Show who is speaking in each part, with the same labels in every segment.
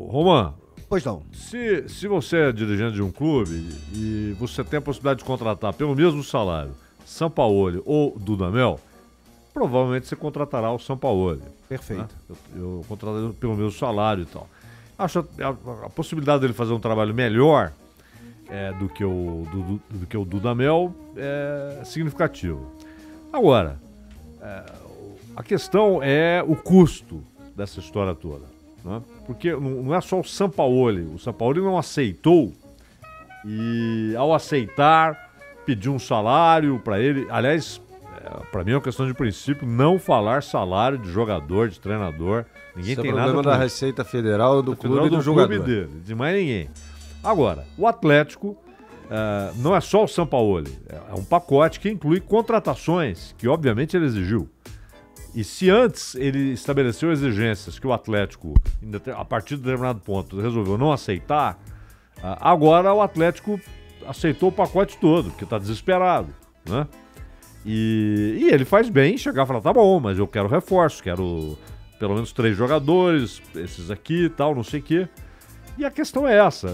Speaker 1: Roman,
Speaker 2: Pois não.
Speaker 1: se você é dirigente de um clube e você tem a possibilidade de contratar pelo mesmo salário Sampaoli ou Dudamel, provavelmente você contratará o Sampaoli.
Speaker 2: Perfeito.
Speaker 1: Né? Eu contratarei pelo mesmo salário e tal. Acho a possibilidade dele fazer um trabalho melhor do que o Dudamel é significativo. Agora, a questão é o custo dessa história toda. Né? Porque não é só o Sampaoli. O Sampaoli não aceitou e, ao aceitar, pediu um salário para ele. Aliás, para mim é uma questão de princípio não falar salário de jogador, de treinador. Ninguém tem nada. É
Speaker 3: problema da Receita Federal, do clube e do jogador.
Speaker 1: Clube dele, de mais ninguém. Agora, o Atlético não é só o Sampaoli. É um pacote que inclui contratações que, obviamente, ele exigiu. E se antes ele estabeleceu exigências que o Atlético, a partir de determinado ponto, resolveu não aceitar, agora o Atlético aceitou o pacote todo, porque está desesperado, né? E ele faz bem chegar e falar, tá bom, mas eu quero reforço, quero pelo menos 3 jogadores, esses aqui e tal, não sei o quê. E a questão é essa,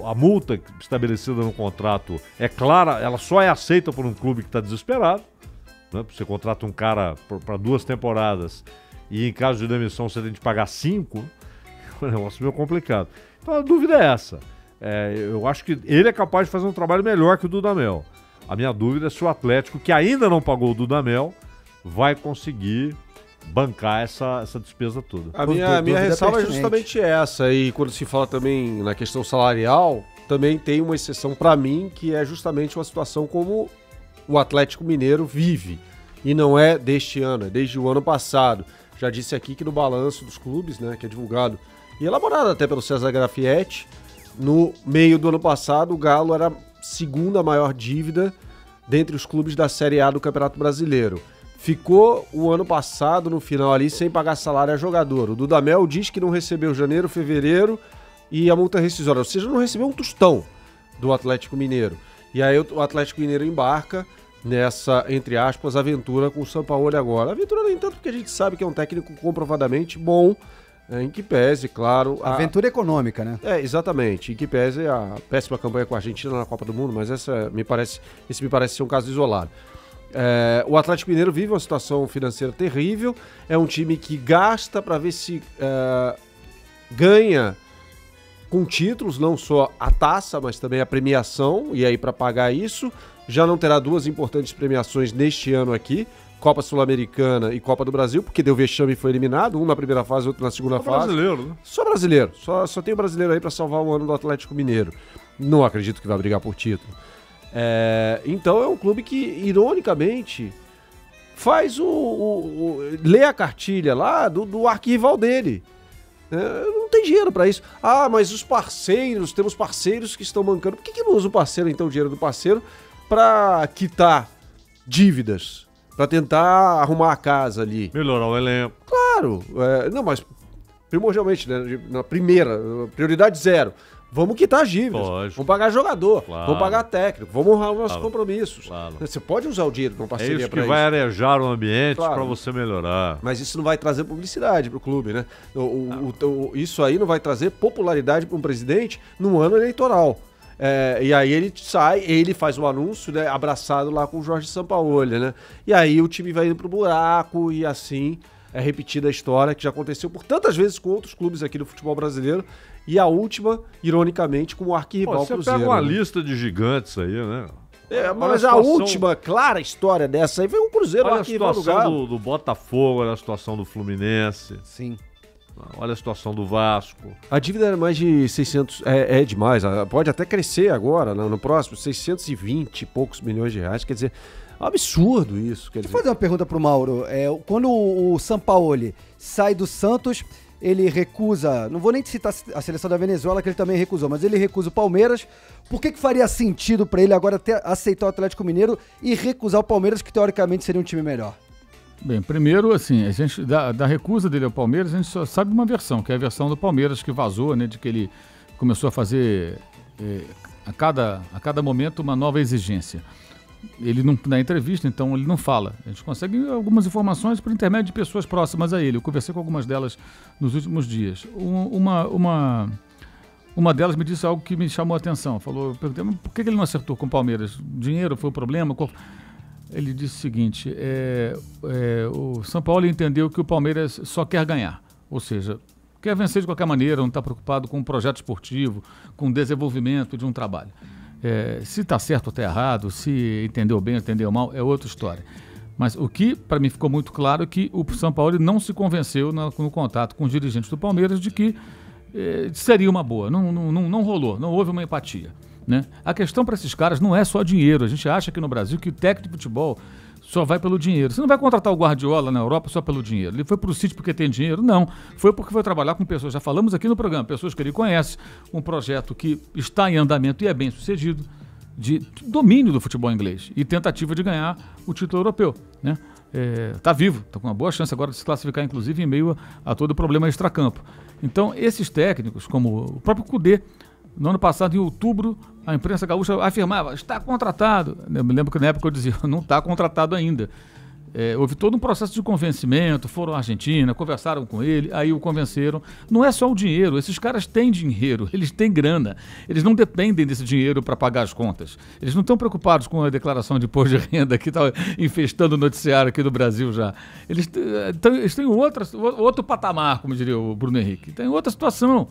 Speaker 1: a multa estabelecida no contrato é clara, ela só é aceita por um clube que está desesperado. Né? Você contrata um cara para 2 temporadas e em caso de demissão você tem que pagar 5, é um negócio meio complicado. Então a dúvida é essa. Eu acho que ele é capaz de fazer um trabalho melhor que o Dudamel. A minha dúvida é se o Atlético, que ainda não pagou o Dudamel, vai conseguir bancar essa despesa toda.
Speaker 3: A minha ressalva é justamente essa. E quando se fala também na questão salarial, também tem uma exceção para mim, que é justamente uma situação como o Atlético Mineiro vive. E não é deste ano, é desde o ano passado. Já disse aqui que no balanço dos clubes, né, que é divulgado e elaborado até pelo César Grafietti, no meio do ano passado o Galo era a segunda maior dívida dentre os clubes da Série A do Campeonato Brasileiro. Ficou o ano passado, no final ali, sem pagar salário a jogador. O Dudamel diz que não recebeu janeiro, fevereiro e a multa rescisória. Ou seja, não recebeu um tostão do Atlético Mineiro. E aí o Atlético Mineiro embarca nessa, entre aspas, aventura com o Sampaoli agora. Aventura nem tanto porque a gente sabe que é um técnico comprovadamente bom, em que pese, claro...
Speaker 2: Aventura econômica, né?
Speaker 3: Exatamente. Em que pese a péssima campanha com a Argentina na Copa do Mundo, mas esse me parece ser um caso isolado. O Atlético Mineiro vive uma situação financeira terrível, é um time que gasta para ver se ganha com títulos, não só a taça, mas também a premiação, e aí para pagar isso, já não terá 2 importantes premiações neste ano aqui, Copa Sul-Americana e Copa do Brasil, porque deu vexame e foi eliminado, um na primeira fase, outro na segunda fase.
Speaker 1: Brasileiro, né?
Speaker 3: Só brasileiro, só tem o brasileiro aí para salvar o ano do Atlético Mineiro. Não acredito que vai brigar por título. Então é um clube que, ironicamente, faz lê a cartilha lá do arquival dele. Não tem dinheiro para isso. Mas os parceiros, temos parceiros que estão bancando. Por que não usa o parceiro, então, o dinheiro do parceiro, para quitar dívidas? Para tentar arrumar a casa ali.
Speaker 1: Melhorar o elenco.
Speaker 3: Claro. Não, mas primordialmente, né, na primeira, prioridade 0. Vamos quitar as dívidas, vamos pagar jogador, vamos pagar técnico, vamos honrar os nossos compromissos.
Speaker 1: Claro.
Speaker 3: Você pode usar o dinheiro de uma parceria para isso.
Speaker 1: É isso que vai arejar o ambiente para você melhorar.
Speaker 3: Mas isso não vai trazer publicidade para o clube, né? Isso aí não vai trazer popularidade para um presidente num ano eleitoral. E aí ele faz um anúncio, né, abraçado lá com o Jorge Sampaoli, né? E aí o time vai indo pro buraco e assim é repetida a história que já aconteceu por tantas vezes com outros clubes aqui do futebol brasileiro. E a última, ironicamente, com o arquirrival Cruzeiro.
Speaker 1: Você pega uma lista de gigantes aí, né?
Speaker 3: Mas a última clara história dessa aí foi o Cruzeiro.
Speaker 1: Olha a situação do Botafogo, olha a situação do Fluminense.
Speaker 2: Sim.
Speaker 1: Olha a situação do Vasco.
Speaker 3: A dívida era mais de 600, é demais, pode até crescer agora, no próximo, 620 e poucos milhões de reais, quer dizer, é um absurdo isso.
Speaker 2: Deixa eu fazer uma pergunta pro Mauro, quando o Sampaoli sai do Santos, ele recusa, não vou nem citar a seleção da Venezuela, que ele também recusou, mas ele recusa o Palmeiras. Por que faria sentido para ele agora aceitar o Atlético Mineiro e recusar o Palmeiras, que teoricamente seria um time melhor?
Speaker 4: Bem, primeiro, assim, a gente, da recusa dele ao Palmeiras, a gente só sabe uma versão, que é a versão do Palmeiras que vazou, né, de que ele começou a fazer a cada momento uma nova exigência. Ele não, na entrevista, então, ele não fala. A gente consegue algumas informações por intermédio de pessoas próximas a ele. Eu conversei com algumas delas nos últimos dias. Uma delas me disse algo que me chamou a atenção. Eu perguntei, mas por que ele não acertou com o Palmeiras? Dinheiro foi o problema? Ele disse o seguinte, o São Paulo entendeu que o Palmeiras só quer ganhar. Ou seja, quer vencer de qualquer maneira, não está preocupado com um projeto esportivo, com o desenvolvimento de um trabalho. Se está certo ou está errado, se entendeu bem ou entendeu mal, é outra história. Mas o que, para mim, ficou muito claro é que o São Paulo não se convenceu no contato com os dirigentes do Palmeiras de que seria uma boa. Não rolou, não houve uma empatia, né? A questão para esses caras não é só dinheiro. A gente acha aqui no Brasil que o técnico de futebol só vai pelo dinheiro. Você não vai contratar o Guardiola na Europa só pelo dinheiro. Ele foi para o City porque tem dinheiro? Não. Foi porque foi trabalhar com pessoas, já falamos aqui no programa, pessoas que ele conhece, um projeto que está em andamento e é bem sucedido, de domínio do futebol inglês e tentativa de ganhar o título europeu, né? Está vivo, está com uma boa chance agora de se classificar, inclusive, em meio a todo o problema extracampo. Então, esses técnicos, como o próprio Cudê, no ano passado, em outubro, a imprensa gaúcha afirmava, está contratado. Eu me lembro que na época eu dizia, não está contratado ainda. Houve todo um processo de convencimento, foram à Argentina, conversaram com ele, aí o convenceram. Não é só o dinheiro, esses caras têm dinheiro, eles têm grana, eles não dependem desse dinheiro para pagar as contas. Eles não estão preocupados com a declaração de imposto de renda que está infestando o noticiário aqui do Brasil já. Eles têm outro patamar, como diria o Bruno Henrique, tem outra situação.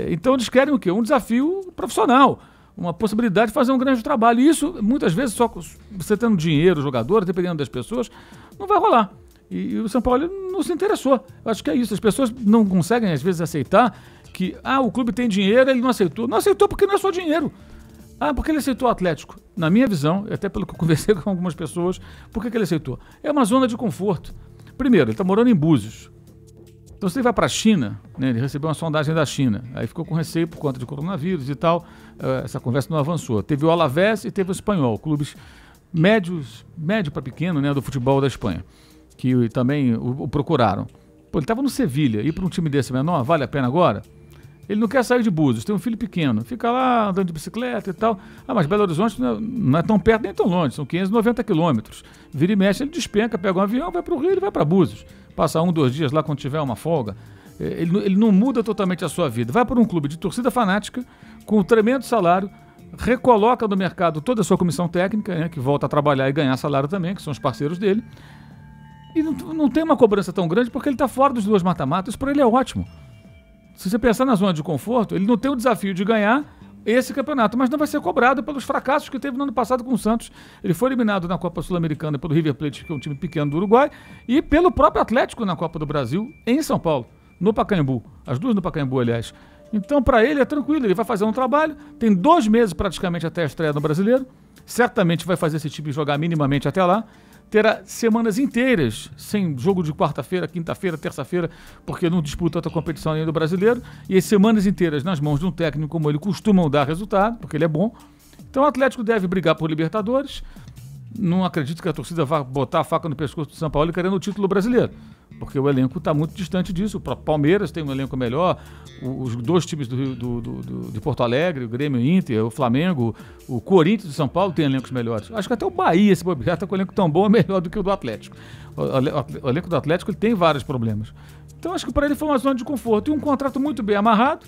Speaker 4: Então eles querem o quê? Um desafio profissional, uma possibilidade de fazer um grande trabalho. E isso, muitas vezes, só você tendo dinheiro, jogador, dependendo das pessoas, não vai rolar. E o São Paulo não se interessou. Eu acho que é isso. As pessoas não conseguem, às vezes, aceitar que o clube tem dinheiro, ele não aceitou. Não aceitou porque não é só dinheiro. Porque ele aceitou o Atlético. Na minha visão, até pelo que eu conversei com algumas pessoas, por que ele aceitou? É uma zona de conforto. Primeiro, ele está morando em Búzios. Então, se ele vai para a China, né, ele recebeu uma sondagem da China, aí ficou com receio por conta de coronavírus e tal, essa conversa não avançou. Teve o Alavés e teve o Espanhol, clubes médio para pequeno, né, do futebol da Espanha, que também o procuraram. Ele estava no Sevilha, ir para um time desse menor, vale a pena agora? Ele não quer sair de Búzios, tem um filho pequeno, fica lá andando de bicicleta e tal. mas Belo Horizonte não é tão perto nem tão longe, são 590 quilômetros. Vira e mexe, ele despenca, pega um avião, vai para o Rio, ele vai para Búzios. Passa 1-2 dias lá quando tiver uma folga. Ele não muda totalmente a sua vida. Vai para um clube de torcida fanática, com um tremendo salário, recoloca no mercado toda a sua comissão técnica, né, que volta a trabalhar e ganhar salário também, que são os parceiros dele. E não tem uma cobrança tão grande porque ele está fora dos 2 mata-matas. Isso para ele é ótimo. Se você pensar na zona de conforto, ele não tem o desafio de ganhar esse campeonato, mas não vai ser cobrado pelos fracassos que teve no ano passado com o Santos. Ele foi eliminado na Copa Sul-Americana pelo River Plate, que é um time pequeno do Uruguai, e pelo próprio Atlético na Copa do Brasil, em São Paulo, no Pacaembu. As duas no Pacaembu, aliás. Então, para ele é tranquilo, ele vai fazer um trabalho, tem 2 meses praticamente até a estreia no Brasileiro, certamente vai fazer esse time jogar minimamente até lá, terá semanas inteiras, sem jogo de quarta-feira, quinta-feira, terça-feira, porque não disputa outra competição além do Brasileiro, e as semanas inteiras nas mãos de um técnico como ele costumam dar resultado, porque ele é bom. Então o Atlético deve brigar por Libertadores. Não acredito que a torcida vá botar a faca no pescoço do São Paulo querendo o título brasileiro, porque o elenco está muito distante disso. O próprio Palmeiras tem um elenco melhor, os 2 times de Porto Alegre, o Grêmio, o Inter, o Flamengo, o Corinthians de São Paulo tem elencos melhores. Acho que até o Bahia, se bobear, está com um elenco tão bom, é melhor do que o do Atlético. O elenco do Atlético ele tem vários problemas. Então acho que para ele foi uma zona de conforto e um contrato muito bem amarrado,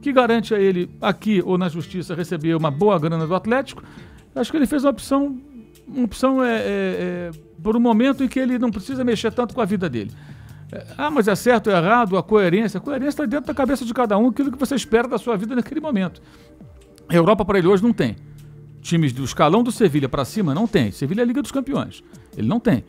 Speaker 4: que garante a ele, aqui ou na Justiça, receber uma boa grana do Atlético. Acho que ele fez uma opção por um momento em que ele não precisa mexer tanto com a vida dele. Mas é certo ou errado, a coerência está dentro da cabeça de cada um, aquilo que você espera da sua vida naquele momento. A Europa para ele hoje não tem. Times do escalão do Sevilha para cima não tem. Sevilha é a Liga dos Campeões. Ele não tem.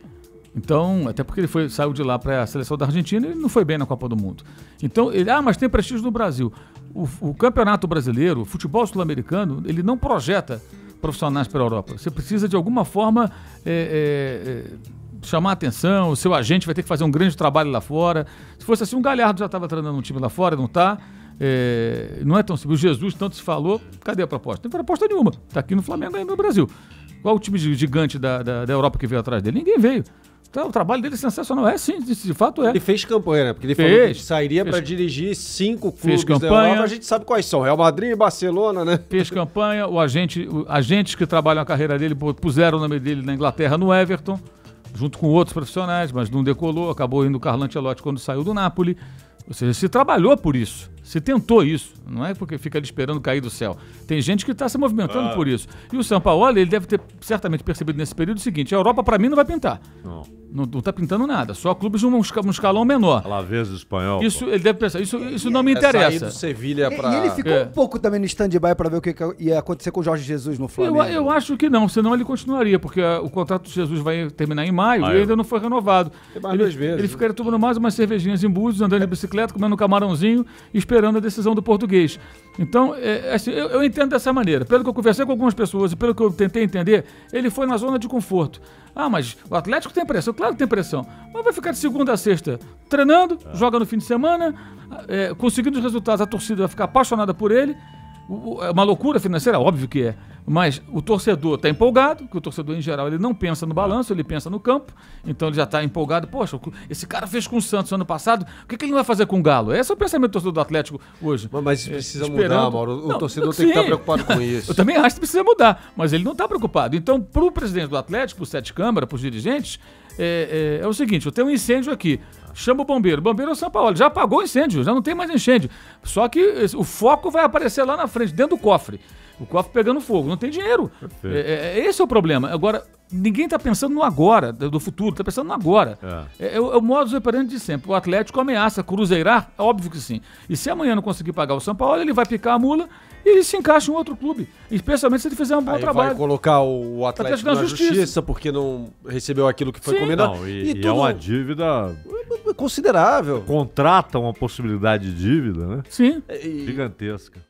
Speaker 4: Então, até porque ele saiu de lá para a seleção da Argentina e ele não foi bem na Copa do Mundo. Então, mas tem prestígio no Brasil. O Campeonato Brasileiro, o futebol sul-americano, ele não projeta profissionais para a Europa. Você precisa, de alguma forma, chamar a atenção, o seu agente vai ter que fazer um grande trabalho lá fora. Se fosse assim, o Galhardo já estava treinando um time lá fora, não está. Não é tão simples. O Jesus, tanto se falou, cadê a proposta? Não tem proposta nenhuma. Está aqui no Flamengo e no Brasil. Qual o time gigante da Europa que veio atrás dele? Ninguém veio. Então, o trabalho dele é sensacional. Sim, de fato é.
Speaker 3: Ele fez campanha, né? Porque ele falou que ele sairia para dirigir 5 clubes da Europa. A gente sabe quais são. Real Madrid e Barcelona, né?
Speaker 4: Fez campanha. Agentes que trabalham a carreira dele puseram o nome dele na Inglaterra no Everton, junto com outros profissionais, mas não decolou. Acabou indo o Carlo Ancelotti quando saiu do Napoli. Ou seja, se trabalhou por isso. Se tentou isso, não é porque fica ali esperando cair do céu. Tem gente que está se movimentando por isso. E o Sampaoli, ele deve ter certamente percebido nesse período o seguinte: a Europa, para mim, não vai pintar. Não está pintando nada. Só clubes de um escalão menor.
Speaker 1: Alavés espanhol.
Speaker 4: Isso, ele deve pensar, isso não me interessa.
Speaker 3: Do Sevilha pra...
Speaker 2: E ele ficou um pouco também no stand-by para ver o que ia acontecer com o Jorge Jesus no Flamengo.
Speaker 4: Eu acho que não, senão ele continuaria, porque o contrato de Jesus vai terminar em maio e ainda não foi renovado.
Speaker 3: Tem mais 2 meses.
Speaker 4: Ele ficaria tomando mais umas cervejinhas em Búzios, andando de bicicleta, comendo um camarãozinho, esperando a decisão do português. Então, assim, eu entendo dessa maneira. Pelo que eu conversei com algumas pessoas e pelo que eu tentei entender, ele foi na zona de conforto. Ah, mas o Atlético tem pressão. Claro que tem pressão. Mas vai ficar de segunda a sexta treinando, joga no fim de semana, conseguindo os resultados, a torcida vai ficar apaixonada por ele. É uma loucura financeira, óbvio que é. Mas o torcedor está empolgado, porque o torcedor, em geral, ele não pensa no balanço, ele pensa no campo. Então ele já está empolgado. Poxa, esse cara fez com o Santos ano passado, o que ele não vai fazer com o Galo? Esse é o pensamento do torcedor do Atlético hoje.
Speaker 3: Mas isso precisa mudar, Mauro. O torcedor tem que estar preocupado com isso.
Speaker 4: Eu também acho que precisa mudar, mas ele não está preocupado. Então, para o presidente do Atlético, para o Sete Câmara, para os dirigentes, é o seguinte: eu tenho um incêndio aqui. Chama o bombeiro. O bombeiro é o Sampaoli. Já apagou o incêndio, já não tem mais incêndio. Só que o foco vai aparecer lá na frente, dentro do cofre. O cofre pegando fogo. Não tem dinheiro. Esse é o problema. Agora, ninguém está pensando no agora, do futuro. Está pensando no agora. É o modus operandi de sempre. O Atlético ameaça cruzeirar? É óbvio que sim. E se amanhã não conseguir pagar o Sampaoli, ele vai picar a mula e ele se encaixa em outro clube. Especialmente se ele fizer um bom trabalho.
Speaker 3: Vai colocar o Atlético na justiça porque não recebeu aquilo que foi combinado.
Speaker 1: Não, e é uma dívida
Speaker 3: considerável.
Speaker 1: Contrata uma possibilidade de dívida, né?
Speaker 4: Sim.
Speaker 1: Gigantesca.